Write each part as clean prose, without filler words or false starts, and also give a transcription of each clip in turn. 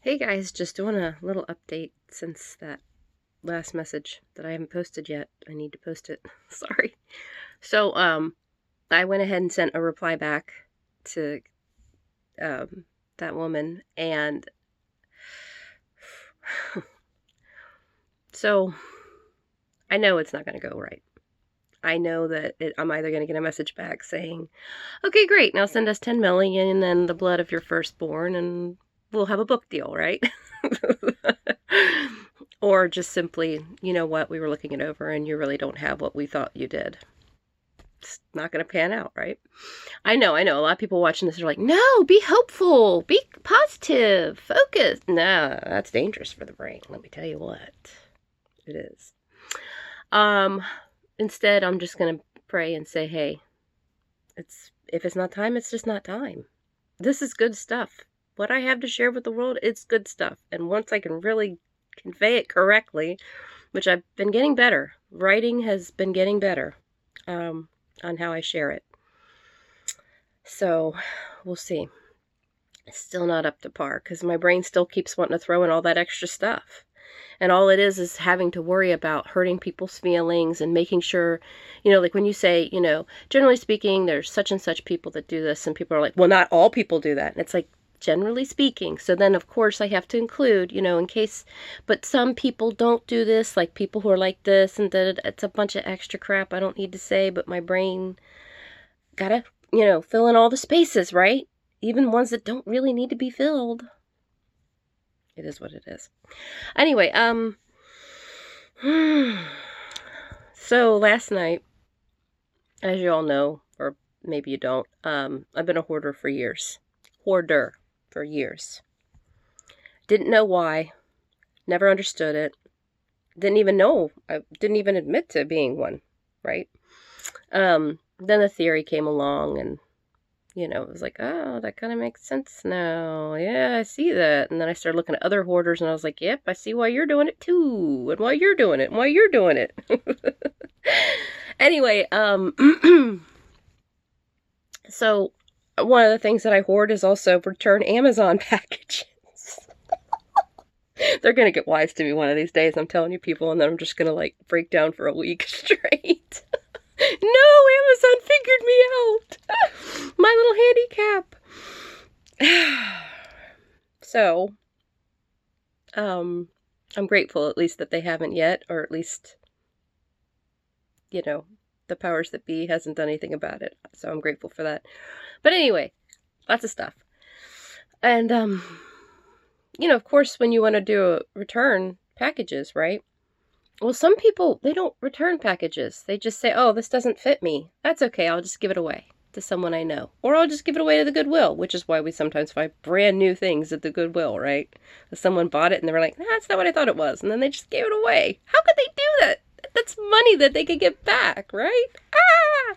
Hey guys, just doing a little update since that last message that I haven't posted yet. I need to post it. Sorry. So, I went ahead and sent a reply back to that woman, and so I know it's not going to go right. I know that I'm either going to get a message back saying, "Okay, great. Now send us 10 million and the blood of your firstborn, and we'll have a book deal," right? Or just simply, you know what, we were looking it over and you really don't have what we thought you did. It's not going to pan out, right? I know. A lot of people watching this are like, no, be hopeful, be positive, focus. Nah, that's dangerous for the brain. Let me tell you what. It is. Instead, I'm just going to pray and say, hey, if it's not time, it's just not time. This is good stuff. What I have to share with the world, it's good stuff. And once I can really convey it correctly, which I've been getting better. Writing has been getting better on how I share it. So we'll see. It's still not up to par because my brain still keeps wanting to throw in all that extra stuff. And all it is having to worry about hurting people's feelings and making sure, like when you say, generally speaking, there's such and such people that do this, and people are like, well, not all people do that. And it's like, generally speaking. So then, of course, I have to include, in case, but some people don't do this, like people who are like this, and that it's a bunch of extra crap I don't need to say, but my brain gotta, fill in all the spaces, right? Even ones that don't really need to be filled. It is what it is. Anyway, so last night, as you all know, or maybe you don't, I've been a hoarder for years. Didn't know why. Never understood it. Didn't even know. I didn't even admit to being one, right? Then the theory came along and, it was like, oh, that kind of makes sense now. Yeah, I see that. And then I started looking at other hoarders and I was like, yep, I see why you're doing it too. And why you're doing it. And why you're doing it. Anyway, so one of the things that I hoard is also return Amazon packages. They're going to get wise to me one of these days, I'm telling you people, and then I'm just going to break down for a week straight. No, Amazon figured me out. My little handicap. So, I'm grateful at least that they haven't yet, or at least, the powers that be hasn't done anything about it. So I'm grateful for that. But anyway, lots of stuff. And, of course, when you want to do return packages, right? Well, some people, they don't return packages. They just say, oh, this doesn't fit me. That's okay. I'll just give it away to someone I know. Or I'll just give it away to the Goodwill, which is why we sometimes find brand new things at the Goodwill, right? Someone bought it and they were like, nah, that's not what I thought it was. And then they just gave it away. How could they do that? That's money that they could get back, right? Ah!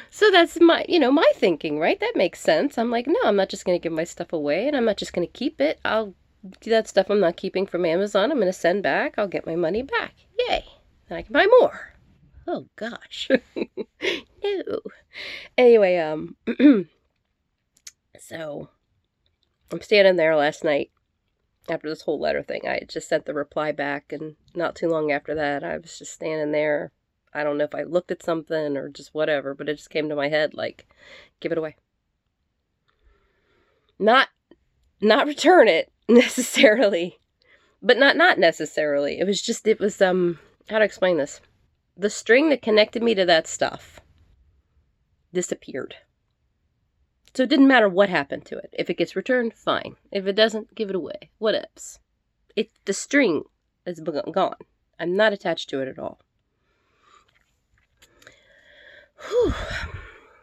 So that's my thinking, right? That makes sense. I'm like, no, I'm not just going to give my stuff away, and I'm not just going to keep it. I'll do that stuff I'm not keeping from Amazon. I'm going to send back. I'll get my money back. Yay. Then I can buy more. Oh, gosh. No. Anyway, so I'm standing there last night after this whole letter thing. I had just sent the reply back, and not too long after that, I was just standing there. I don't know if I looked at something or just whatever, but it just came to my head, give it away. Not return it necessarily, but not necessarily. It was how to explain this? The string that connected me to that stuff disappeared. So it didn't matter what happened to it. If it gets returned, fine. If it doesn't, give it away. What else? The string is gone. I'm not attached to it at all. Whew.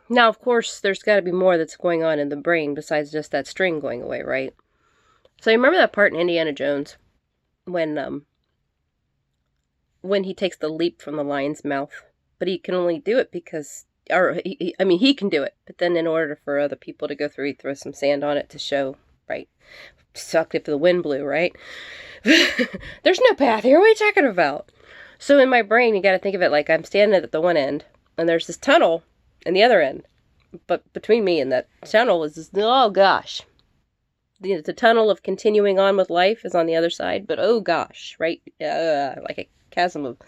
Now, of course, there's got to be more that's going on in the brain besides just that string going away, right? So you remember that part in Indiana Jones when he takes the leap from the lion's mouth, but he can only do it because, he can do it, but then in order for other people to go through, he throws some sand on it to show, right? Sucked if the wind blew, right? There's no path here. What are you talking about? So in my brain, you got to think of it like I'm standing at the one end, and there's this tunnel in the other end. But between me and that tunnel is this, oh gosh, the tunnel of continuing on with life is on the other side, but oh gosh, right? Like a chasm of...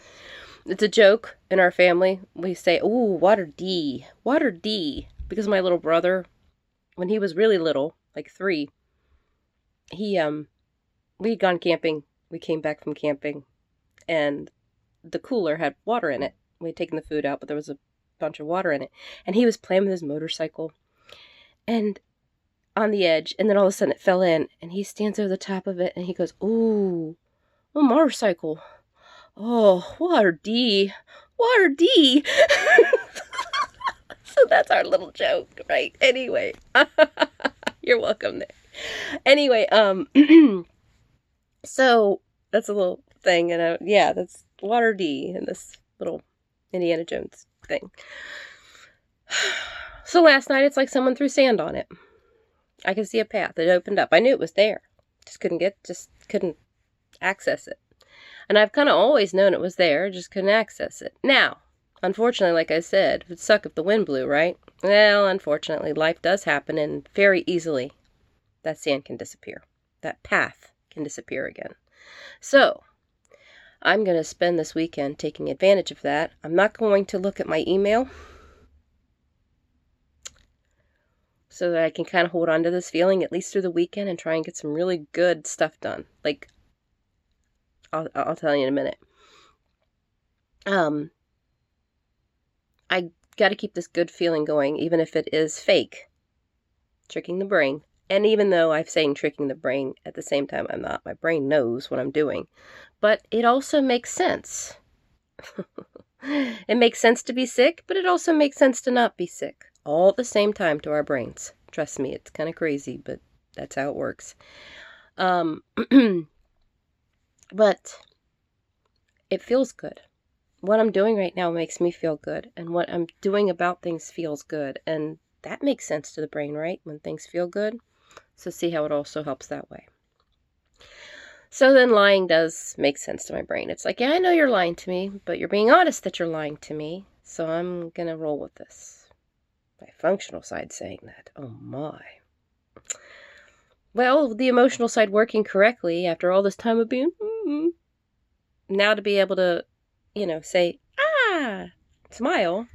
It's a joke in our family. We say, "Ooh, water D. Water D." Because my little brother, when he was really little, like 3, we'd gone camping. We came back from camping, and the cooler had water in it. We had taken the food out, but there was a bunch of water in it. And he was playing with his motorcycle, and on the edge, and then all of a sudden it fell in, and he stands over the top of it, and he goes, "Ooh, a motorcycle. Oh, water D. Water D." So that's our little joke, right? Anyway, you're welcome there. Anyway, so that's a little thing, and yeah, that's water D in this little Indiana Jones thing. So last night, it's like someone threw sand on it. I could see a path. It opened up. I knew it was there. Just couldn't access it. And I've kind of always known it was there, just couldn't access it. Now, unfortunately, like I said, it would suck if the wind blew, right? Well, unfortunately, life does happen, and very easily that sand can disappear. That path can disappear again. So, I'm going to spend this weekend taking advantage of that. I'm not going to look at my email, so that I can kind of hold on to this feeling at least through the weekend and try and get some really good stuff done. Like, I'll tell you in a minute. I got to keep this good feeling going, even if it is fake. Tricking the brain. And even though I'm saying tricking the brain, at the same time I'm not. My brain knows what I'm doing. But it also makes sense. It makes sense to be sick, but it also makes sense to not be sick. All at the same time to our brains. Trust me, it's kind of crazy, but that's how it works. But it feels good. What I'm doing right now makes me feel good, and what I'm doing about things feels good, and that makes sense to the brain, right? When things feel good. So see how it also helps that way. So then lying does make sense to my brain. It's like, yeah, I know you're lying to me, but you're being honest that you're lying to me, so I'm going to roll with this. My functional side saying that. Oh my. Well, the emotional side working correctly after all this time of being... Now to be able to, say, smile.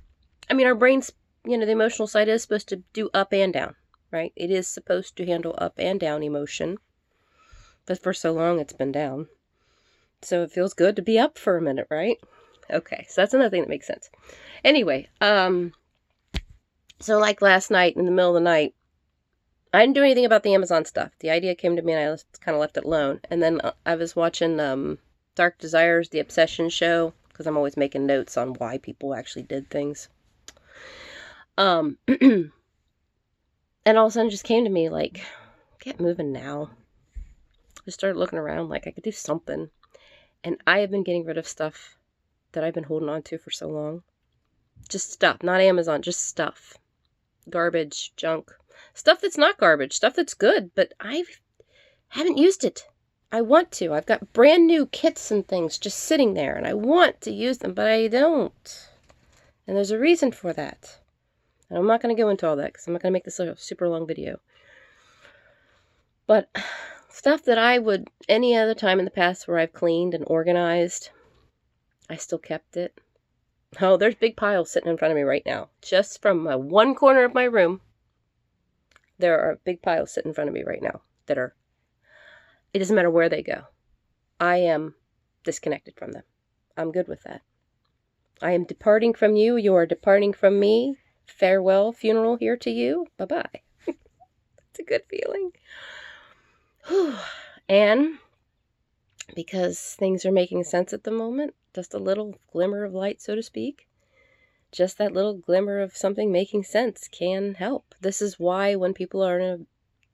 I mean, our brains, the emotional side is supposed to do up and down, right? It is supposed to handle up and down emotion. But for so long, it's been down. So it feels good to be up for a minute, right? Okay, so that's another thing that makes sense. Anyway, so like last night, in the middle of the night, I didn't do anything about the Amazon stuff. The idea came to me and I kind of left it alone. And then I was watching Dark Desires, the Obsession show, because I'm always making notes on why people actually did things. And all of a sudden it just came to me like, get moving now. Just started looking around like I could do something. And I have been getting rid of stuff that I've been holding on to for so long. Just stuff, not Amazon, just stuff. Garbage, junk. Stuff that's not garbage, stuff that's good, but I haven't used it. I want to. I've got brand new kits and things just sitting there, and I want to use them, but I don't. And there's a reason for that. And I'm not going to go into all that, because I'm not going to make this a super long video. But stuff that I would, any other time in the past where I've cleaned and organized, I still kept it. Oh, there's big piles sitting in front of me right now. Just from one corner of my room, there are big piles sitting in front of me right now that are, it doesn't matter where they go. I am disconnected from them. I'm good with that. I am departing from you. You are departing from me. Farewell funeral here to you. Bye-bye. It's a good feeling. And because things are making sense at the moment, just a little glimmer of light, so to speak, just that little glimmer of something making sense can help. This is why when people are in a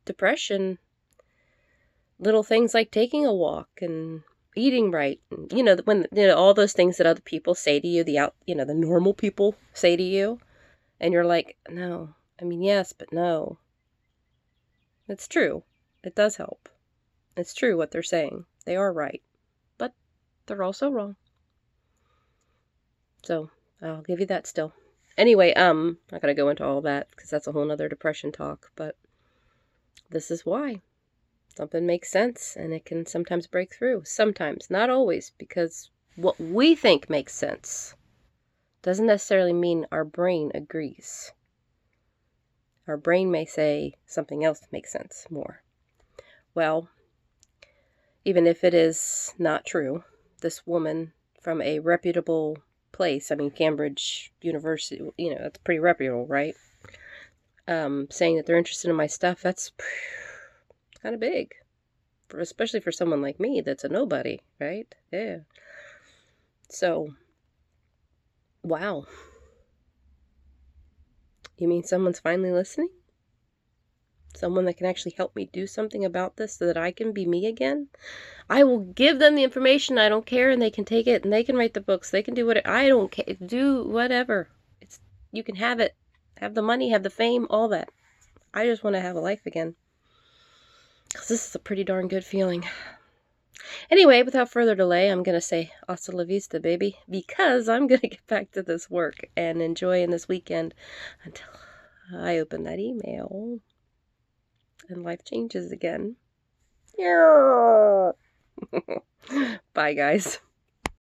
depression, little things like taking a walk and eating right, and, when all those things that other people say to you, the normal people say to you, and you're like, no, I mean, yes, but no. It's true. It does help. It's true what they're saying. They are right. But they're also wrong. So, I'll give you that still. Anyway, I'm not going to go into all that because that's a whole nother depression talk, but this is why. Something makes sense, and it can sometimes break through. Sometimes, not always, because what we think makes sense doesn't necessarily mean our brain agrees. Our brain may say something else makes sense more. Well, even if it is not true, this woman from a reputable place, I mean, Cambridge University, that's pretty reputable, right? Saying that they're interested in my stuff, that's kind of big, especially for someone like me that's a nobody, right? Yeah. So, wow. You mean someone's finally listening? Someone that can actually help me do something about this so that I can be me again? I will give them the information. I don't care, and they can take it, and they can write the books. They can do what I don't care. Do whatever. You can have it. Have the money, have the fame, all that. I just want to have a life again. Because this is a pretty darn good feeling. Anyway, without further delay, I'm going to say hasta la vista, baby, because I'm going to get back to this work and enjoy in this weekend until I open that email and life changes again. Yeah. Bye, guys.